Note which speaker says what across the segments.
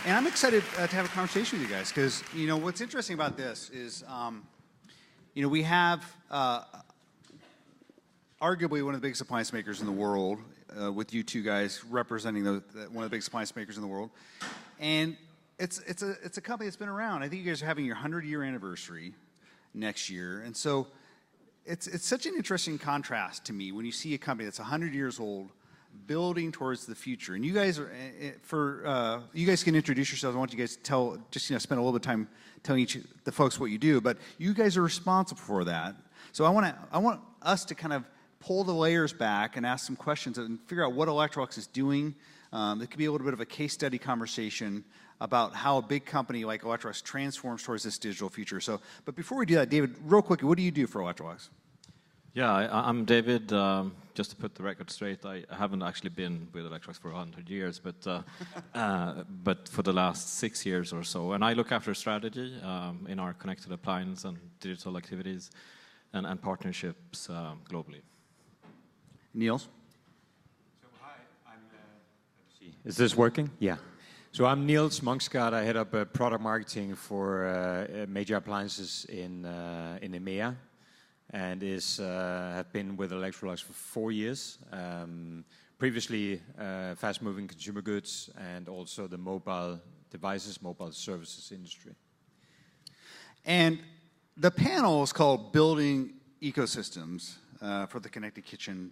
Speaker 1: And I'm excited to have a conversation with you guys because, what's interesting about this is, we have arguably one of the biggest appliance makers in the world, with you two guys representing one of the biggest appliance makers in the world. And it's a company that's been around. I think you guys are having your 100-year anniversary next year. And so it's such an interesting contrast to me when you see a company that's 100 years old building towards the future. And you guys you guys can introduce yourselves. I want you guys to spend a little bit of time telling the folks what you do, but you guys are responsible for that. So I want us to kind of pull the layers back and ask some questions and figure out what Electrolux is doing. It could be a little bit of a case study conversation about how a big company like Electrolux transforms towards this digital future. So, but before we do that, David, real quickly, what do you do for Electrolux?
Speaker 2: Yeah, I'm David. Just to put the record straight, I haven't actually been with Electrolux for 100 years, but for the last 6 years or so. And I look after strategy in our connected appliance and digital activities and partnerships globally.
Speaker 1: Niels?
Speaker 3: So hi, let's see. Is this working? Yeah. So I'm Niels Munksgaard. I head up product marketing for major appliances in EMEA. And have been with Electrolux for 4 years. Previously, fast-moving consumer goods and also the mobile devices, mobile services industry.
Speaker 1: And the panel is called Building Ecosystems for the Connected Kitchen.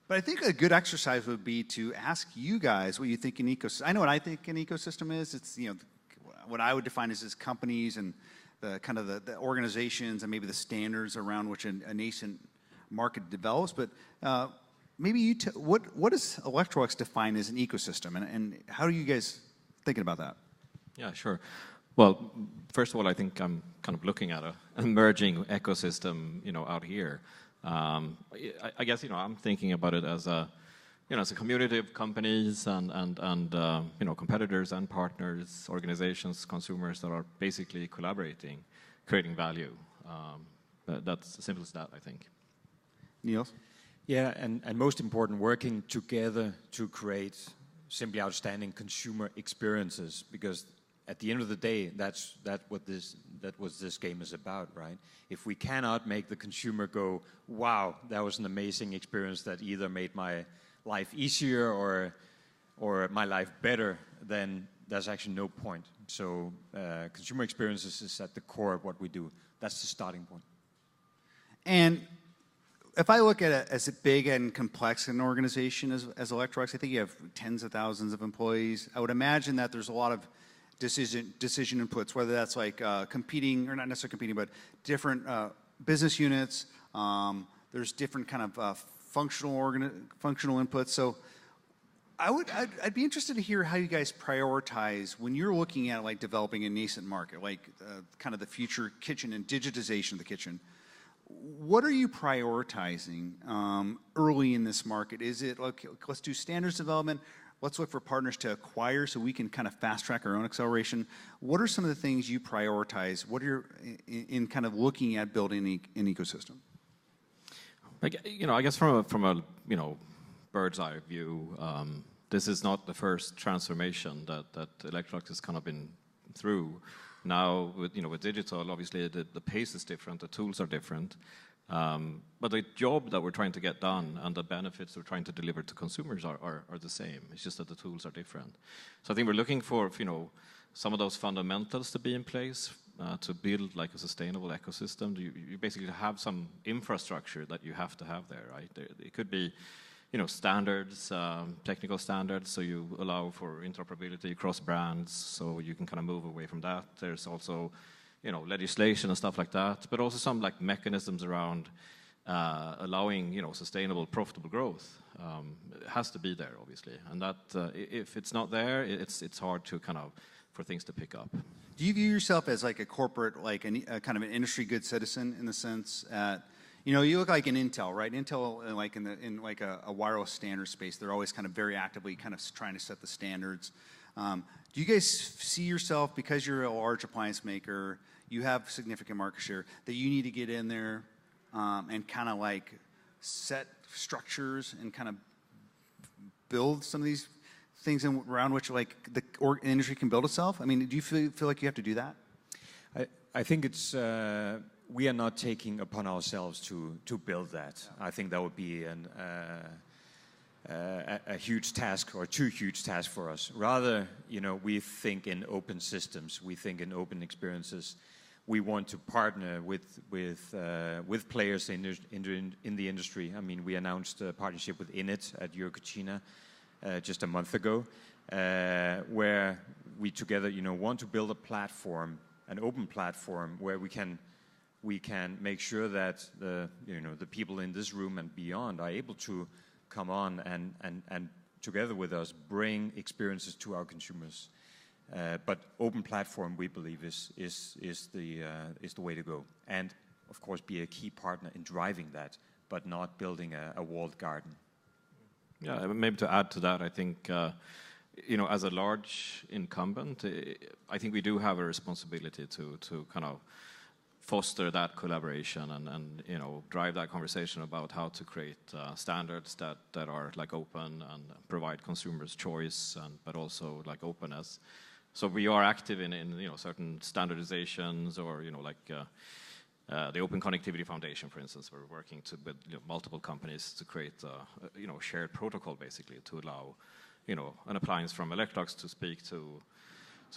Speaker 1: But I think a good exercise would be to ask you guys what you think an ecosystem. I know what I think an ecosystem is. It's what I would define as companies and the organizations and maybe the standards around which a nascent market develops. But maybe what does Electrolux define as an ecosystem, and how are you guys thinking about that?
Speaker 2: Yeah, sure. Well, first of all, I think I'm kind of looking at an emerging ecosystem, out here. I guess I'm thinking about it as a community of companies and competitors and partners, organizations, consumers that are basically collaborating, creating value. That's as simple as that, I think.
Speaker 1: Niels?
Speaker 3: Yeah, and most important, working together to create simply outstanding consumer experiences, because at the end of the day, that's what this game is about, right? If we cannot make the consumer go, wow, that was an amazing experience that either made my life easier or my life better, then there's actually no point. So consumer experiences is at the core of what we do. That's the starting point.
Speaker 1: And if I look at it as big and complex an organization as Electrolux, I think you have tens of thousands of employees. I would imagine that there's a lot of decision inputs, whether that's like competing, or not necessarily competing, but different business units. There's different kind of functional inputs. So I'd be interested to hear how you guys prioritize when you're looking at like developing a nascent market, like kind of the future kitchen and digitization of the kitchen. What are you prioritizing early in this market? Is it, okay, let's do standards development, let's look for partners to acquire so we can kind of fast track our own acceleration? What are some of the things you prioritize? What are your, in kind of looking at building an ecosystem?
Speaker 2: I guess from a bird's eye view, this is not the first transformation that Electrolux has kind of been through. Now with digital, obviously the pace is different, the tools are different, but the job that we're trying to get done and the benefits we're trying to deliver to consumers are the same. It's just that the tools are different. So I think we're looking for some of those fundamentals to be in place. To build like a sustainable ecosystem, you basically have some infrastructure that you have to have there, right? It could be, standards, technical standards, so you allow for interoperability across brands, so you can kind of move away from that. There's also, legislation and stuff like that, but also some like mechanisms around allowing, sustainable, profitable growth. It has to be there, obviously, and that if it's not there, it's hard to for things to pick up.
Speaker 1: Do you view yourself as like a corporate, like a kind of an industry good citizen in the sense that, you look like an Intel, right? Intel, like in like a wireless standard space, they're always kind of very actively kind of trying to set the standards. Do you guys see yourself, because you're a large appliance maker, you have significant market share, that you need to get in there and kind of like set structures and kind of build some of these things around which like the industry can build itself? I mean, do you feel like you have to do that?
Speaker 3: I think it's we are not taking upon ourselves to build that. I think that would be a huge task or too huge task for us. Rather, we think in open systems. We think in open experiences. We want to partner with players in the industry. I mean, we announced a partnership with Init at Eurocucina just a month ago, where we together, want to build a platform, an open platform, where we can make sure that the people in this room and beyond are able to come on and together with us bring experiences to our consumers. But open platform, we believe, is the way to go, and of course be a key partner in driving that, but not building a walled garden.
Speaker 2: Yeah, maybe to add to that, I think as a large incumbent, I think we do have a responsibility to kind of foster that collaboration and drive that conversation about how to create standards that are like open and provide consumers choice, but also like openness. So we are active in certain standardizations, or the Open Connectivity Foundation, for instance. We're working with multiple companies to create a shared protocol, basically, to allow an appliance from Electrolux to speak to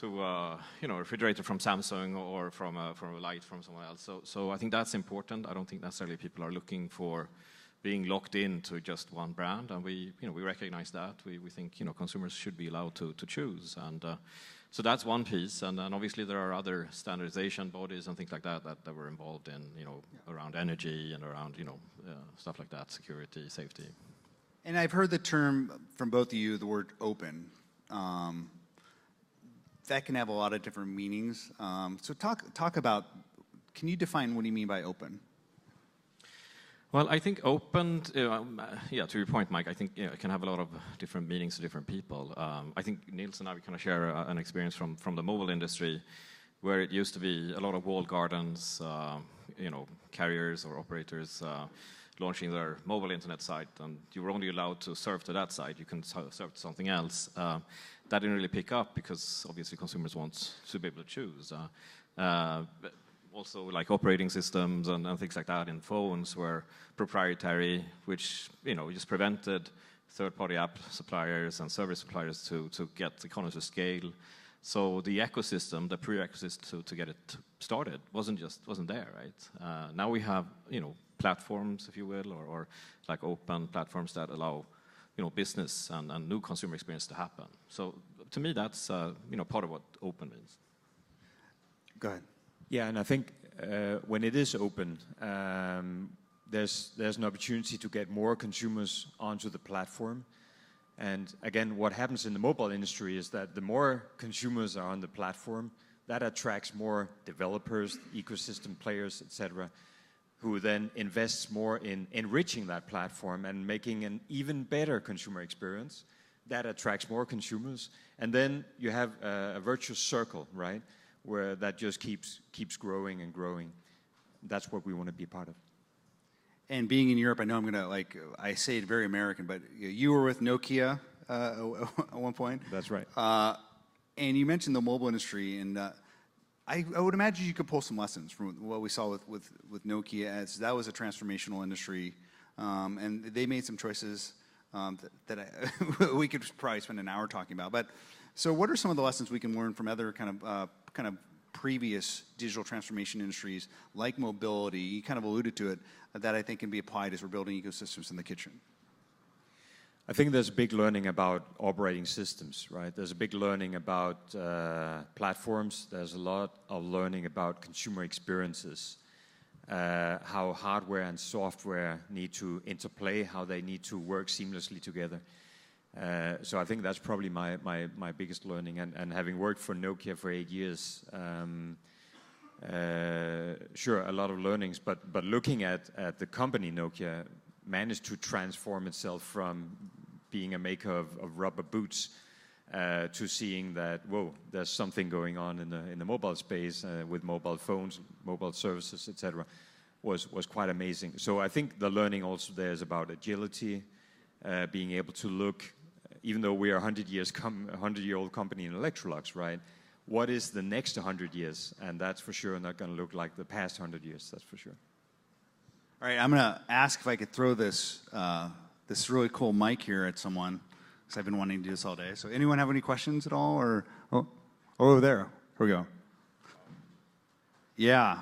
Speaker 2: a refrigerator from Samsung, or from a light from someone else. So I think that's important. I don't think necessarily people are looking for being locked into just one brand, and we recognize that. We think consumers should be allowed to choose, and so that's one piece. And then obviously there are other standardization bodies and things like that we're involved in, around energy and around stuff like that, security, safety.
Speaker 1: And I've heard the term from both of you, the word open. That can have a lot of different meanings. So talk about, can you define what do you mean by open?
Speaker 2: Well, I think open, to your point, Mike, I think it can have a lot of different meanings to different people. I think Niels and I, we kind of share an experience from the mobile industry, where it used to be a lot of walled gardens, carriers or operators launching their mobile internet site, and you were only allowed to serve to that site. You couldn't serve to something else. That didn't really pick up, because obviously consumers want to be able to choose. Also, like operating systems and things like that in phones were proprietary, which just prevented third-party app suppliers and service suppliers to get economies of scale. So the ecosystem, the prerequisites to get it started, wasn't there, right? Now we have platforms, if you will, or like open platforms that allow business and new consumer experience to happen. So to me, that's part of what open means.
Speaker 1: Go ahead.
Speaker 3: Yeah, and I think when it is open, there's an opportunity to get more consumers onto the platform. And again, what happens in the mobile industry is that the more consumers are on the platform, that attracts more developers, ecosystem players, etc., who then invests more in enriching that platform and making an even better consumer experience. That attracts more consumers. And then you have a virtuous circle, right, where that just keeps growing and growing. That's what we want to be a part of.
Speaker 1: And being in Europe, I know I'm going to, I say it very American, but you were with Nokia at one point.
Speaker 3: That's right.
Speaker 1: And you mentioned the mobile industry, and I would imagine you could pull some lessons from what we saw with Nokia, as that was a transformational industry, and they made some choices that we could probably spend an hour talking about. But so, what are some of the lessons we can learn from other kind of previous digital transformation industries like mobility? You kind of alluded to it, that I think can be applied as we're building ecosystems in the kitchen.
Speaker 3: I think there's a big learning about operating systems, right? There's a big learning about platforms. There's a lot of learning about consumer experiences, how hardware and software need to interplay, how they need to work seamlessly together. So I think that's probably my biggest learning. And having worked for Nokia for 8 years, sure, a lot of learnings. But looking at the company, Nokia managed to transform itself from being a maker of rubber boots to seeing that, whoa, there's something going on in the mobile space with mobile phones, mobile services, etc., was quite amazing. So I think the learning also there is about agility, being able to look even though we are a 100-year-old company in Electrolux, right? What is the next 100 years? And that's for sure not going to look like the past 100 years. That's for sure.
Speaker 1: All right, I'm going to ask if I could throw this this really cool mic here at someone, because I've been wanting to do this all day. So anyone have any questions at all? Or over there. Here we go. Yeah.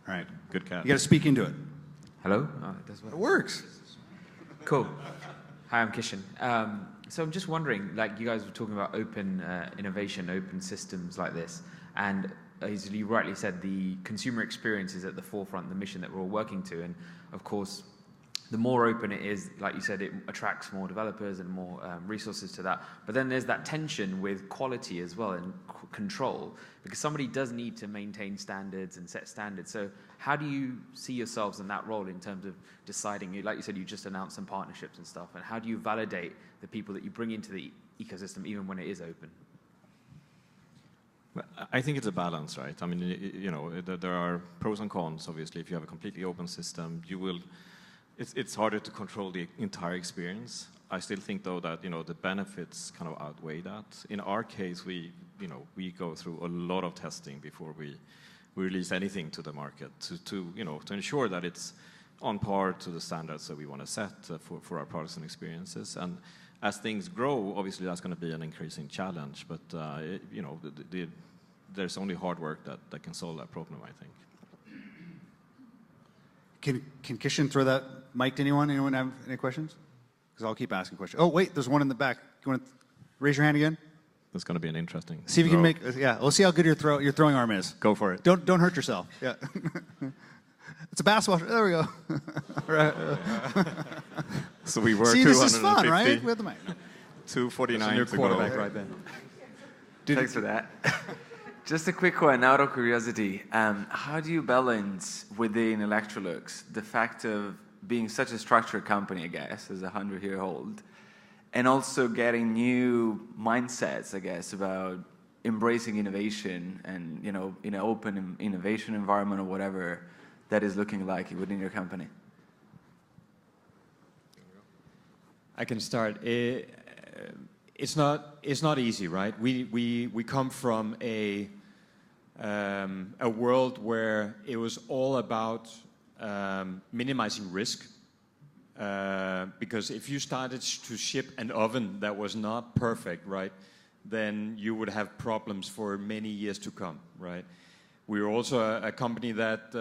Speaker 1: All right.
Speaker 2: Good cat.
Speaker 1: You got to speak into it.
Speaker 4: Hello? Oh, it does work.
Speaker 1: It works.
Speaker 4: Cool. Hi, I'm Kishan. So I'm just wondering, like you guys were talking about open innovation, open systems like this, and as you rightly said, the consumer experience is at the forefront, the mission that we're all working to, and of course, the more open it is, like you said, it attracts more developers and more resources to that. But then there's that tension with quality as well and control, because somebody does need to maintain standards and set standards. So how do you see yourselves in that role in terms of deciding, like you said, you just announced some partnerships and stuff, and how do you validate the people that you bring into the ecosystem even when it is open?
Speaker 2: I think it's a balance, right? I mean, you know, there are pros and cons, obviously. If you have a completely open system, you will... It's harder to control the entire experience. I still think, though, that, you know, the benefits kind of outweigh that. In our case, we go through a lot of testing before we release anything to the market to ensure that it's on par to the standards that we want to set for our products and experiences. And as things grow, obviously that's going to be an increasing challenge. But there's only hard work that can solve that problem, I think.
Speaker 1: Can Kishan throw that mic to anyone? Anyone have any questions? Because I'll keep asking questions. Oh, wait, there's one in the back. You want to raise your hand again?
Speaker 2: That's going to be an interesting.
Speaker 1: See if you can make. Yeah, we'll see how good your throwing arm is.
Speaker 2: Go for it.
Speaker 1: Don't hurt yourself. Yeah. It's a basketball. There we go. Right.
Speaker 2: So we were.
Speaker 1: See, this is fun, right? With the mic.
Speaker 2: 249
Speaker 3: Your
Speaker 2: to
Speaker 3: quarterback
Speaker 2: go.
Speaker 3: right then.
Speaker 4: Thanks for that. Just a quick one, out of curiosity. How do you balance within Electrolux the fact of being such a structured company, I guess, as a 100-year-old, and also getting new mindsets, I guess, about embracing innovation and, you know, in an open innovation environment or whatever that is looking like within your company?
Speaker 3: I can start. It's not easy, right? We come from a world where it was all about minimizing risk. Because if you started to ship an oven that was not perfect, right, then you would have problems for many years to come, right? We were also a company that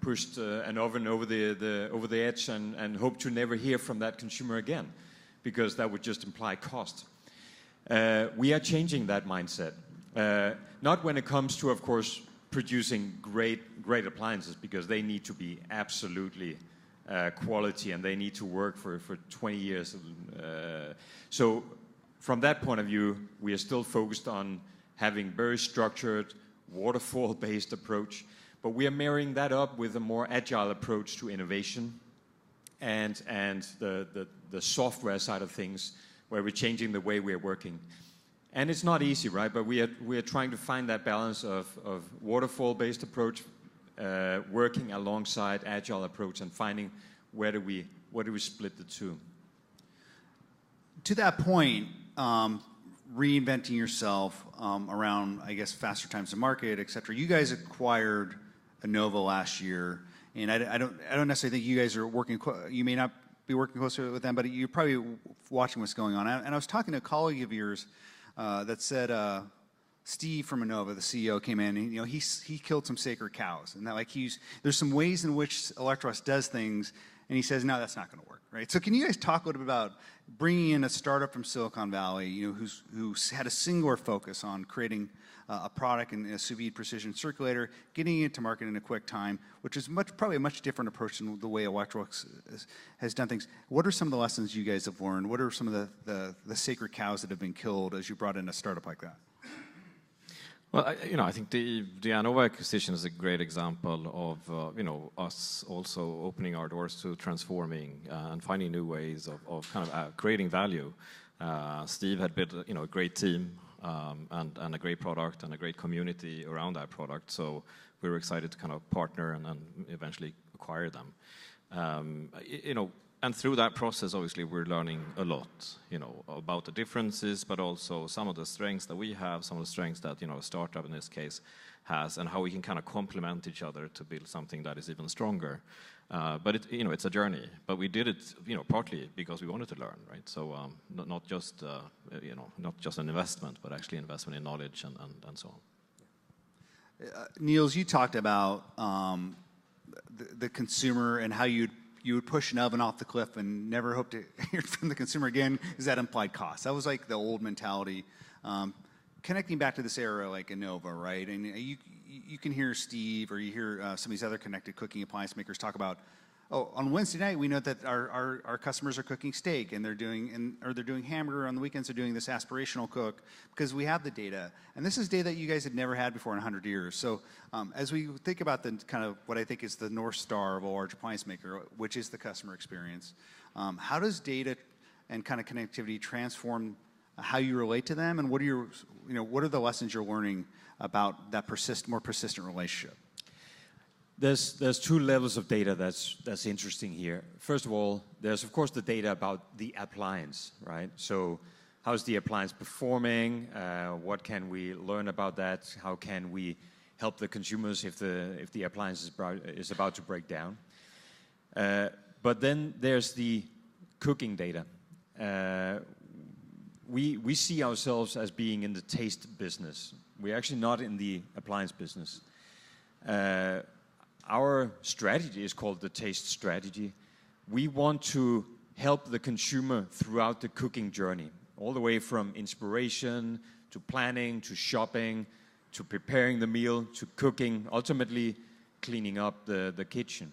Speaker 3: pushed an oven over the edge and hoped to never hear from that consumer again, because that would just imply cost. We are changing that mindset. Not when it comes to, of course, producing great appliances, because they need to be absolutely quality and they need to work for 20 years. So from that point of view, we are still focused on having very structured, waterfall-based approach, but we are marrying that up with a more agile approach to innovation and the software side of things, where we're changing the way we're working. And it's not easy, right? But we are trying to find that balance of waterfall-based approach, working alongside agile approach, and finding where do we split the two.
Speaker 1: To that point, reinventing yourself around, I guess, faster times to market, et cetera. You guys acquired Anova last year, and I don't necessarily think you guys are working. You may not be working closer with them, but you're probably watching what's going on. And I was talking to a colleague of yours that said Steve from Anova, the CEO, came in, and he killed some sacred cows, and that there's some ways in which Electrolux does things, and he says, no, that's not going to work, right? So can you guys talk a little bit about bringing in a startup from Silicon Valley, who's had a singular focus on creating a product in a sous vide precision circulator, getting it to market in a quick time, which is probably a much different approach than the way Electrolux has done things. What are some of the lessons you guys have learned? What are some of the sacred cows that have been killed as you brought in a startup like that?
Speaker 2: Well, I think the Anova acquisition is a great example of us also opening our doors to transforming and finding new ways of kind of creating value. Steve had built a great team and a great product and a great community around that product. So we were excited to kind of partner and eventually acquire them. and through that process, obviously, we're learning a lot, about the differences, but also some of the strengths that we have, some of the strengths that, a startup in this case has, and how we can kind of complement each other to build something that is even stronger. But it's a journey. But we did it, partly because we wanted to learn, right? So not just an investment, but actually investment in knowledge and so on.
Speaker 1: Niels, you talked about the consumer and how you would push an oven off the cliff and never hope to hear from the consumer again, is that implied cost. That was like the old mentality. Connecting back to this era like Innova, right? And you can hear Steve or you hear some of these other connected cooking appliance makers talk about, on Wednesday night we know that our customers are cooking steak and they're doing hamburger. On the weekends they're doing this aspirational cook because we have the data. And this is data that you guys had never had before in 100 years. So as we think about the kind of what I think is the North Star of a large appliance maker, which is the customer experience, how does data and kind of connectivity transform how you relate to them, and what are the lessons you're learning about that more persistent relationship?
Speaker 3: There's two levels of data that's interesting here. First of all, there's of course the data about the appliance, right? So how's the appliance performing? What can we learn about that? How can we help the consumers if the appliance is about to break down? But then there's the cooking data. We see ourselves as being in the taste business. We're actually not in the appliance business. Our strategy is called the taste strategy. We want to help the consumer throughout the cooking journey, all the way from inspiration to planning to shopping to preparing the meal to cooking, ultimately cleaning up the kitchen.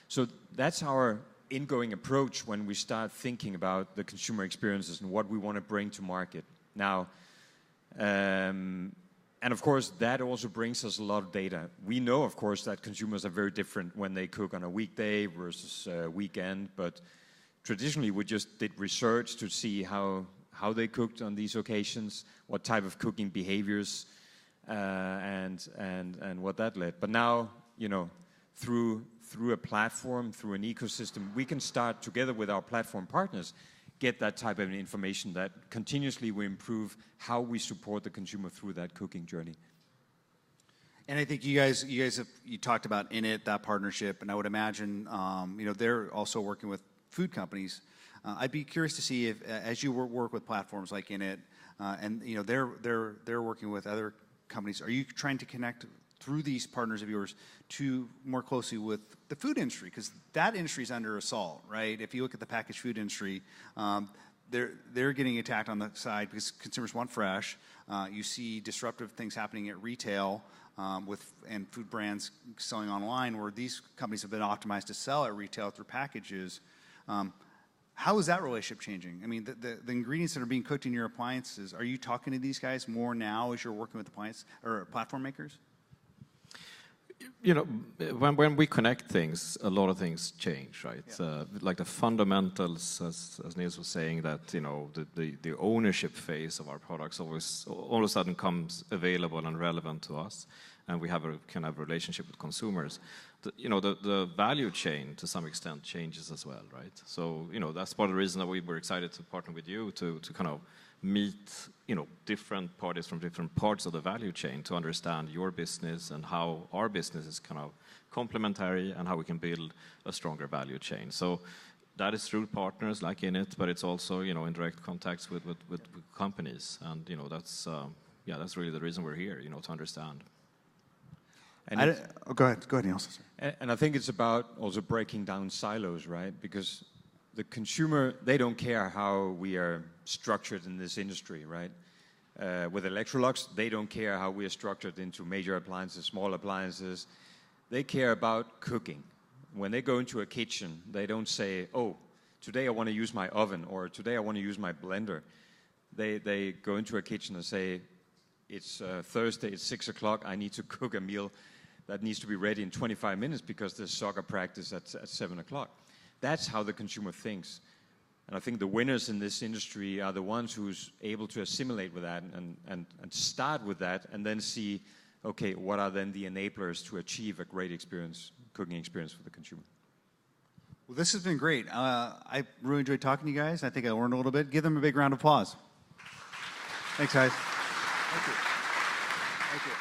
Speaker 3: So that's our ingoing approach when we start thinking about the consumer experiences and what we want to bring to market. Now, and of course, that also brings us a lot of data. We know, of course, that consumers are very different when they cook on a weekday versus a weekend, but traditionally we just did research to see how they cooked on these occasions, what type of cooking behaviors, and what that led. But now, through a platform, through an ecosystem, we can start together with our platform partners, get that type of information that continuously will improve how we support the consumer through that cooking journey.
Speaker 1: And I think you talked about Innit, that partnership, and I would imagine they're also working with food companies. I'd be curious to see if, as you work with platforms like Innit, and they're working with other companies, are you trying to connect through these partners of yours to more closely with the food industry? Because that industry is under assault, right? If you look at the packaged food industry, they're getting attacked on the side because consumers want fresh. You see disruptive things happening at retail and food brands selling online, where these companies have been optimized to sell at retail through packages. How is that relationship changing? I mean, the ingredients that are being cooked in your appliances, are you talking to these guys more now as you're working with appliance or platform makers?
Speaker 2: When we connect things, a lot of things change, right? Yeah. Like the fundamentals, as Niels was saying, that the ownership phase of our products always all of a sudden comes available and relevant to us, and we have a kind of relationship with consumers. The value chain to some extent changes as well, right? So that's part of the reason that we were excited to partner with you to kind of meet different parties from different parts of the value chain to understand your business and how our business is kind of complementary and how we can build a stronger value chain. So that is through partners like Innit, but it's also in direct contacts with companies, and that's really the reason we're here, to understand.
Speaker 1: And go ahead, Niels.
Speaker 3: And I think it's about also breaking down silos, right? Because the consumer, they don't care how we are structured in this industry, right? With Electrolux, they don't care how we are structured into major appliances, small appliances. They care about cooking. When they go into a kitchen, they don't say, oh, today I want to use my oven, or today I want to use my blender. They go into a kitchen and say, it's Thursday, it's 6 o'clock, I need to cook a meal that needs to be ready in 25 minutes because there's soccer practice at 7 o'clock. That's how the consumer thinks. And I think the winners in this industry are the ones who's able to assimilate with that and start with that and then see, okay, what are then the enablers to achieve a great experience, cooking experience for the consumer?
Speaker 1: Well, this has been great. I really enjoyed talking to you guys. I think I learned a little bit. Give them a big round of applause. Thanks, guys. Thank you. Thank you.